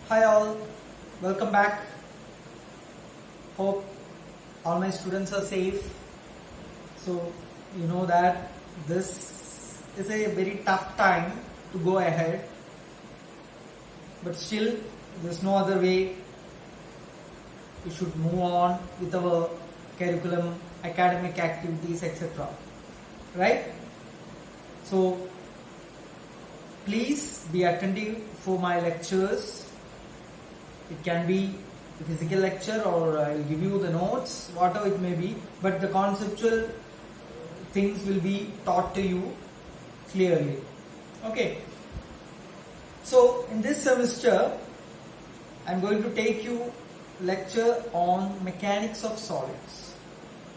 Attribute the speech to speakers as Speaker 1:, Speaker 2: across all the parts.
Speaker 1: Hi all, welcome back. Hope all my students are safe. So you know that this is a very tough time to go ahead, but still there's no other way. We should move on with our curriculum, academic activities, etc. Right? So please be attentive for my lectures. It can be a physical lecture or I'll give you the notes, whatever it may be, but the conceptual things will be taught to you clearly. Okay. So in this semester, I'm going to take you lecture on mechanics of solids.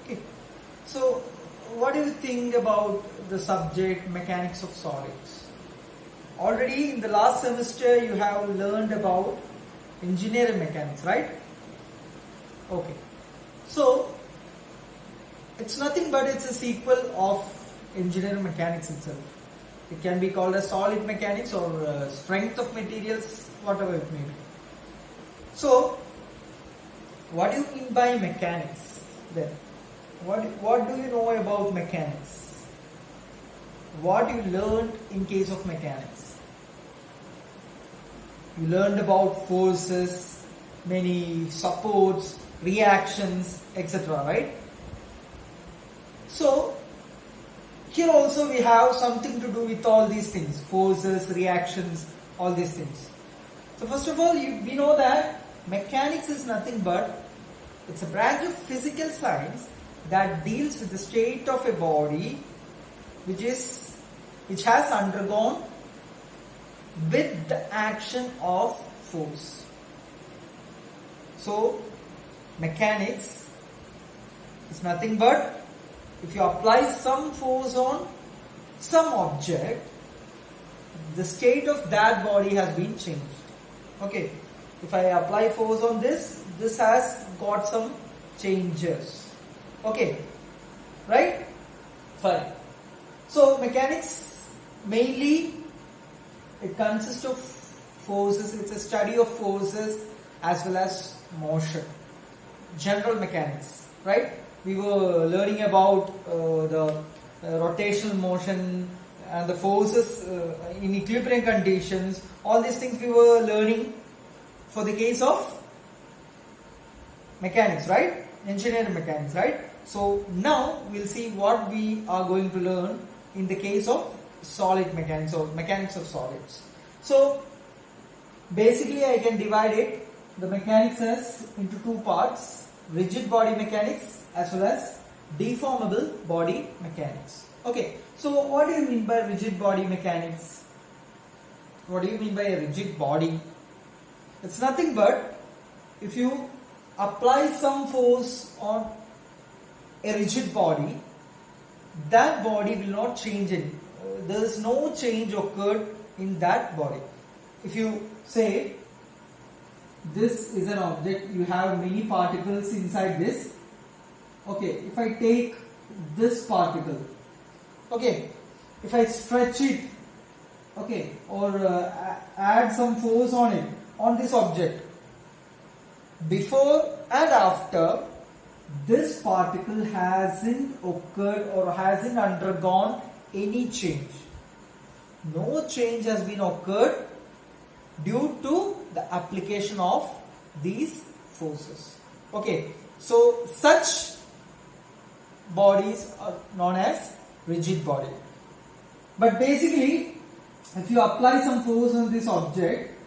Speaker 1: Okay. So what do you think about the subject mechanics of solids? Already in the last semester you have learned about engineering mechanics, right? Okay. So it's nothing but it's a sequel of engineering mechanics itself. It can be called as solid mechanics or strength of materials, whatever it may be. So what do you mean by mechanics then? What do you know about mechanics? What you learned in case of mechanics? You learned about forces, many supports, reactions, etc. Right? So here also we have something to do with all these things, forces, reactions, all these things. So first of all, we know that mechanics is nothing but it's a branch of physical science that deals with the state of a body which has undergone with the action of force. So mechanics is nothing but if you apply some force on some object, the state of that body has been changed. Okay, if I apply force on this has got some changes. Okay, right? Fine. So mechanics mainly it consists of forces, it's a study of forces as well as motion. General mechanics, right? We were learning about the rotational motion and the forces in equilibrium conditions. All these things we were learning for the case of mechanics, right? Engineering mechanics, right? So now we'll see what we are going to learn in the case of solid mechanics or mechanics of solids. So basically I can divide it, the mechanics as into two parts, rigid body mechanics as well as deformable body mechanics. Okay, so what do you mean by rigid body mechanics? What do you mean by a rigid body? It's nothing but if you apply some force on a rigid body, that body will not change it. There is no change occurred in that body. If you say this is an object, you have many particles inside this. Okay, if I take this particle, okay, if I stretch it, okay, or add some force on it, on this object, before and after, this particle hasn't occurred or hasn't undergone any change. No change has been occurred due to the application of these forces. Okay, so such bodies are known as rigid body. But basically, if you apply some force on this object,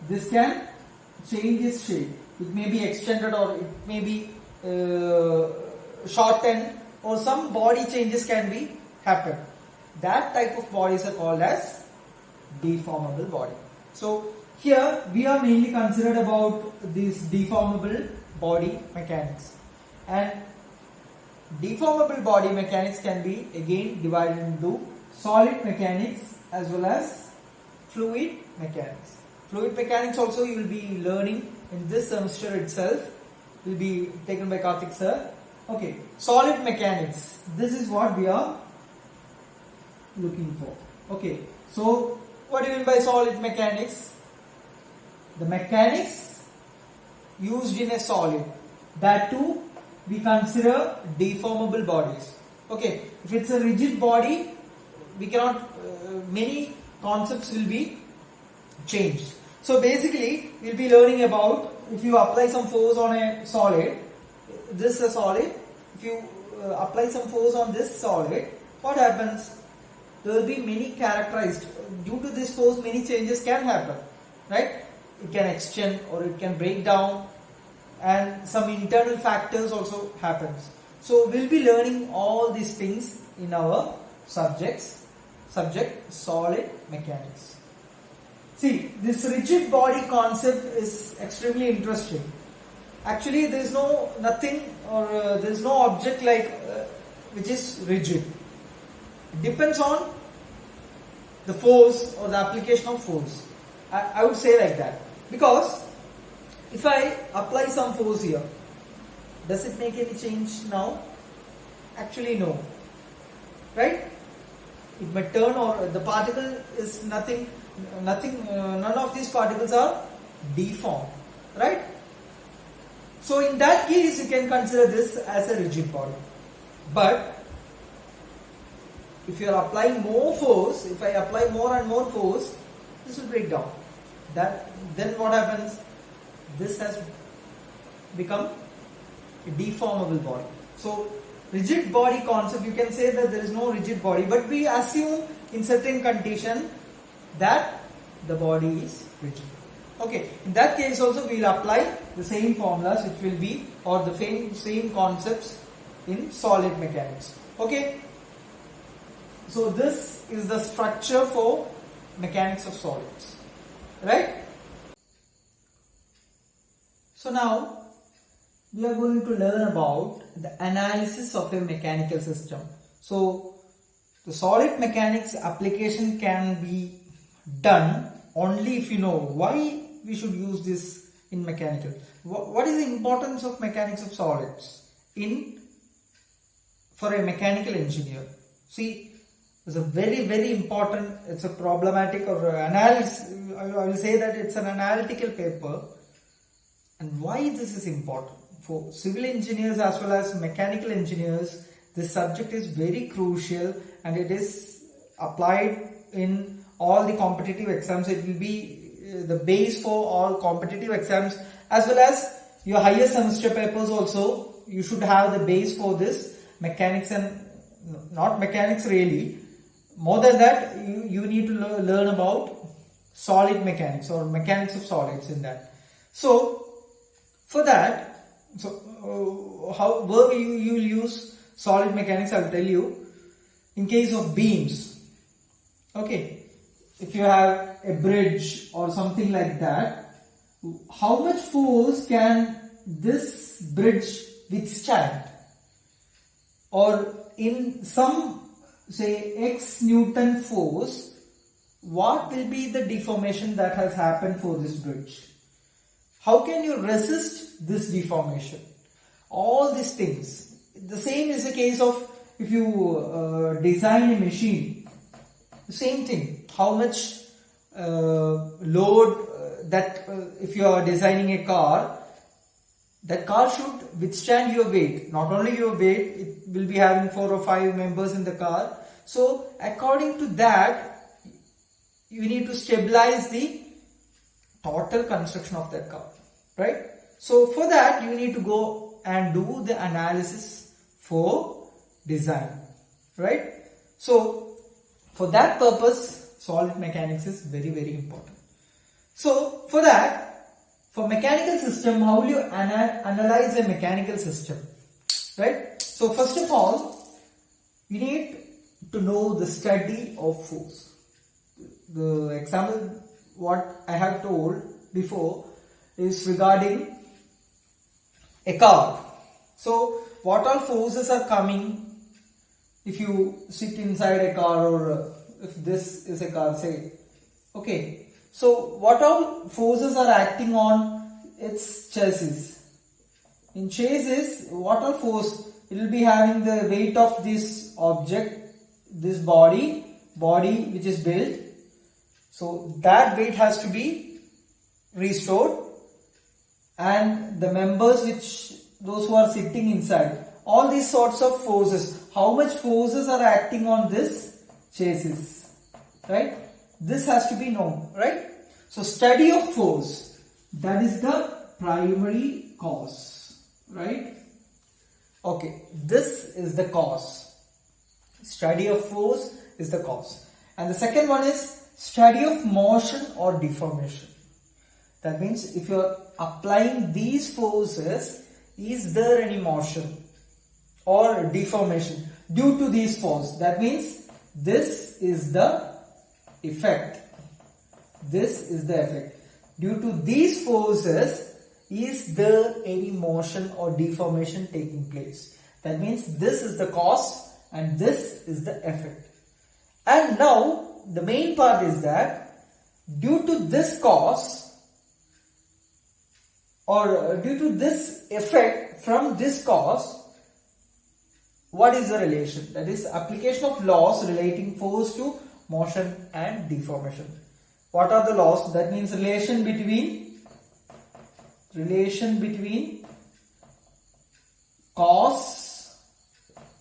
Speaker 1: this can change its shape. It may be extended or it may be shortened or some body changes can be happen. That type of bodies are called as deformable body. So here we are mainly considered about this deformable body mechanics, and deformable body mechanics can be again divided into solid mechanics as well as fluid mechanics. Fluid mechanics also you will be learning in this semester itself, will be taken by Karthik sir. Okay, solid mechanics, this is what we are looking for. Okay, so what do you mean by solid mechanics? the mechanics used in a solid, that too we consider deformable bodies. Okay, if it's a rigid body, we cannot, many concepts will be changed. So basically, we'll be learning about, if you apply some force on a solid, this is a solid, if you apply some force on this solid, what happens? There will be many characterized, due to this force many changes can happen, right? It can extend or it can break down, and some internal factors also happens. So we'll be learning all these things in our subject solid mechanics. See, this rigid body concept is extremely interesting. Actually, there is nothing or there is no object like which is rigid. It depends on the force or the application of force. I would say like that, because if I apply some force here, does it make any change now? Actually no, right? It may turn, or the particle is nothing, none of these particles are deformed, right? So in that case you can consider this as a rigid body. But if you are applying more force, if I apply more and more force, this will break down. Then what happens? This has become a deformable body. So rigid body concept, you can say that there is no rigid body, but we assume in certain condition that the body is rigid. Okay, in that case also we will apply the same formulas which will be, or the same concepts in solid mechanics. Okay, so this is the structure for mechanics of solids, right? So now we are going to learn about the analysis of a mechanical system. So the solid mechanics application can be done only if you know why we should use this in mechanical. What is the importance of mechanics of solids for a mechanical engineer? See, it's a very important, it's a problematic or analysis, I will say that it's an analytical paper. And why this is important? For civil engineers as well as mechanical engineers, this subject is very crucial and it is applied in all the competitive exams. It will be the base for all competitive exams, as well as your higher semester papers also. You should have the base for this mechanics, and not mechanics really. More than that, you need to learn about solid mechanics or mechanics of solids in that. So for that, where you will use solid mechanics, I will tell you. In case of beams, okay, if you have a bridge or something like that, how much force can this bridge withstand? Or in some, say, X Newton force, what will be the deformation that has happened for this bridge? How can you resist this deformation? All these things. The same is the case of if you design a machine. The same thing. How much load that if you are designing a car, that car should withstand your weight. Not only your weight, it will be having 4 or 5 members in the car. So according to that, you need to stabilize the total construction of that car, right? So for that, you need to go and do the analysis for design, right? So for that purpose, solid mechanics is very important. So for that, for mechanical system, how will you analyze a mechanical system, right? So first of all, you need to know the study of force. The example what I have told before is regarding a car. So what all forces are coming if you sit inside a car, or if this is a car, say, okay, so what all forces are acting on its chassis? In chassis, what all force? It will be having the weight of this object, this body which is built. So that weight has to be restored, and the members those who are sitting inside, all these sorts of forces, how much forces are acting on this chassis, right? This has to be known, right? So study of force, that is the primary cause, right? Okay, this is the cause. Study of force is the cause. And the second one is study of motion or deformation. That means if you are applying these forces, is there any motion or deformation due to these forces? That means this is the effect. This is the effect. Due to these forces, is there any motion or deformation taking place? That means this is the cause and this is the effect. And now the main part is that due to this cause or due to this effect from this cause, what is the relation? That is application of laws relating force to motion and deformation. What are the laws? That means relation between cause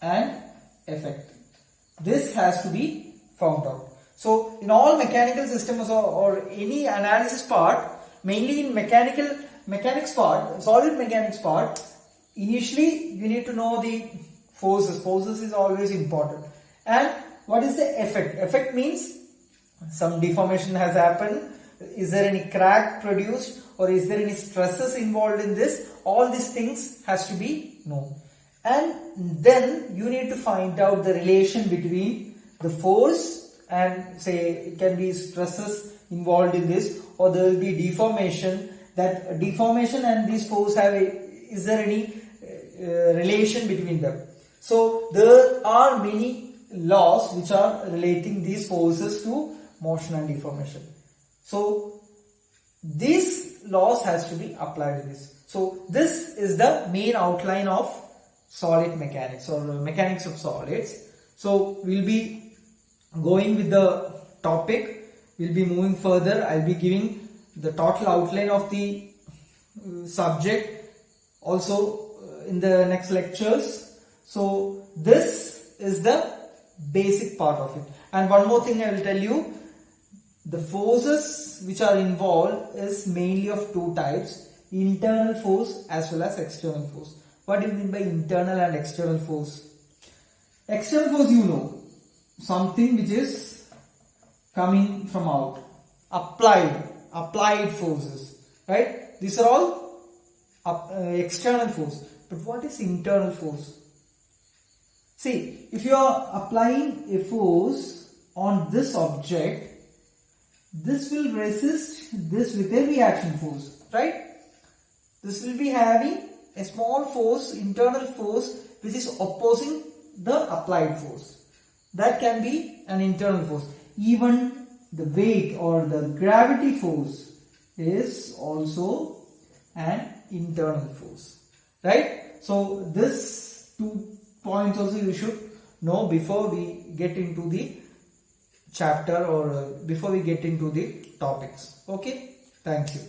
Speaker 1: and effect. This has to be found out. So in all mechanical systems or any analysis part, mainly in mechanics part, solid mechanics part, initially you need to know the forces. Forces is always important. And what is the effect? Effect means some deformation has happened. Is there any crack produced or is there any stresses involved in this? All these things has to be known. And then you need to find out the relation between the force and say it can be stresses involved in this, or there will be deformation. That deformation and this force is there any relation between them? So there are many laws which are relating these forces to motion and deformation. So these laws has to be applied to this. So this is the main outline of solid mechanics or mechanics of solids. So we'll be going with the topic. We'll be moving further. I'll be giving the total outline of the subject also in the next lectures. So this is the basic part of it. And one more thing I will tell you, the forces which are involved is mainly of two types, internal force as well as external force. What do you mean by internal and external force? External force, you know, something which is coming from out, applied forces, right? These are all external force. But what is internal force? See, if you are applying a force on this object, this will resist this with a reaction force, right? This will be having a small force, internal force, which is opposing the applied force. That can be an internal force. Even the weight or the gravity force is also an internal force, right? So this 2 points also you should know before we get into the chapter or before we get into the topics. Okay, thank you.